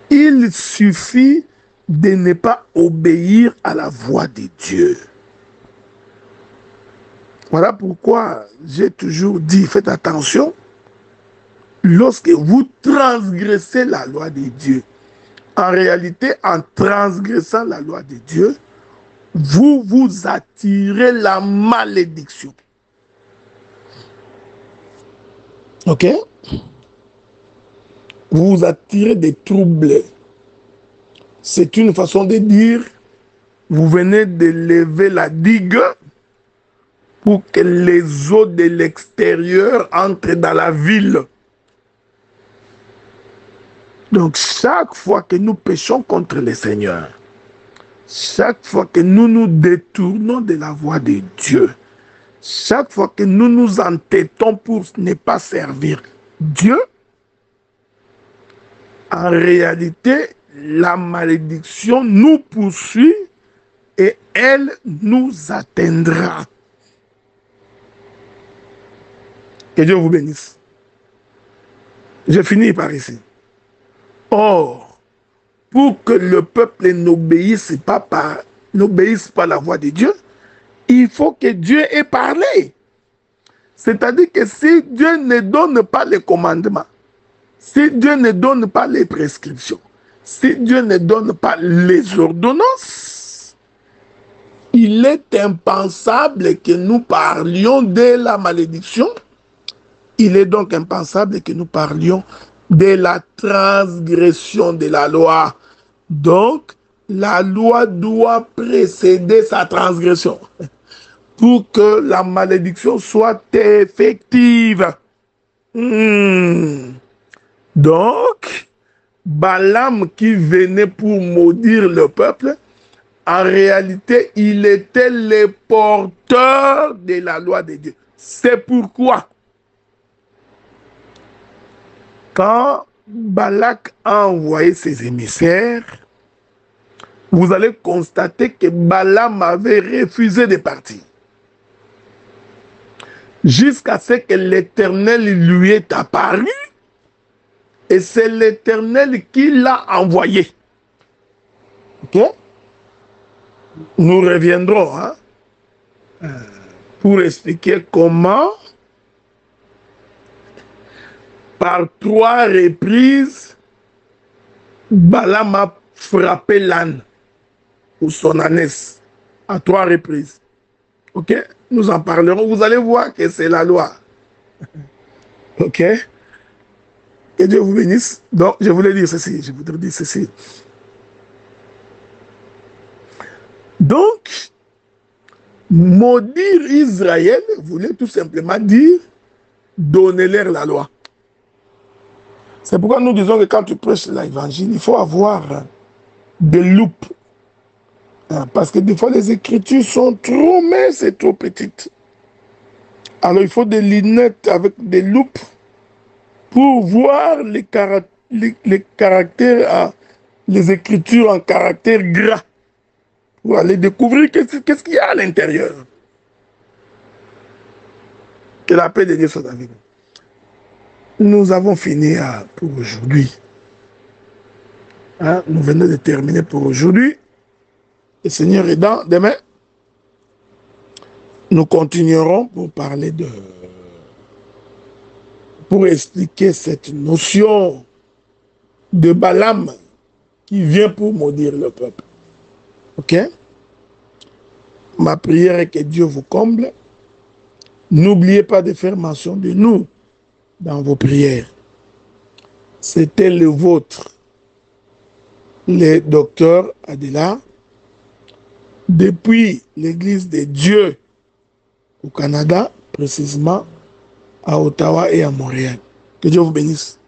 [SPEAKER 1] il suffit de ne pas obéir à la voix de Dieu. Voilà pourquoi j'ai toujours dit, faites attention, lorsque vous transgressez la loi de Dieu, en réalité, en transgressant la loi de Dieu, vous vous attirez la malédiction. Ok? Vous vous attirez des troubles. C'est une façon de dire, vous venez de lever la digue pour que les eaux de l'extérieur entrent dans la ville. Donc, chaque fois que nous péchons contre le Seigneur, chaque fois que nous nous détournons de la voie de Dieu, chaque fois que nous nous entêtons pour ne pas servir Dieu, en réalité, la malédiction nous poursuit et elle nous atteindra. Que Dieu vous bénisse. Je finis par ici. Or, pour que le peuple n'obéisse pas à la voix de Dieu, il faut que Dieu ait parlé. C'est-à-dire que si Dieu ne donne pas les commandements, Si Dieu ne donne pas les prescriptions, si Dieu ne donne pas les ordonnances, il est impensable que nous parlions de la malédiction. Il est donc impensable que nous parlions de la transgression de la loi. Donc, la loi doit précéder sa transgression pour que la malédiction soit effective. Donc, Balaam qui venait pour maudire le peuple, en réalité, il était le porteur de la loi de Dieu. C'est pourquoi, quand Balak a envoyé ses émissaires, vous allez constater que Balaam avait refusé de partir. Jusqu'à ce que l'Éternel lui est apparu, et c'est l'Éternel qui l'a envoyé. Ok? Nous reviendrons pour expliquer comment, par 3 reprises, Balaam a frappé l'âne ou son ânesse à 3 reprises. Ok? Nous en parlerons. Vous allez voir que c'est la loi. Ok? Que Dieu vous bénisse. Donc, je voulais dire ceci. Je voudrais dire ceci. Donc, maudire Israël voulait tout simplement dire donner-leur la loi. C'est pourquoi nous disons que quand tu prêches l'évangile, il faut avoir des loupes. Parce que des fois, les écritures sont trop minces et trop petites. Alors, il faut des lunettes avec des loupes pour voir les caractères, les écritures en caractère gras. Pour aller découvrir qu'est-ce qu'il y a à l'intérieur. Que la paix de Dieu soit avec nous. Nous avons fini pour aujourd'hui. Nous venons de terminer pour aujourd'hui. Et Seigneur aidant, demain, nous continuerons pour parler pour expliquer cette notion de Balaam qui vient pour maudire le peuple. Ok? Ma prière est que Dieu vous comble. N'oubliez pas de faire mention de nous dans vos prières. C'était le vôtre, le docteur Adela, depuis l'Église de Dieu au Canada, précisément à Ottawa et à Montréal. Que Dieu vous bénisse.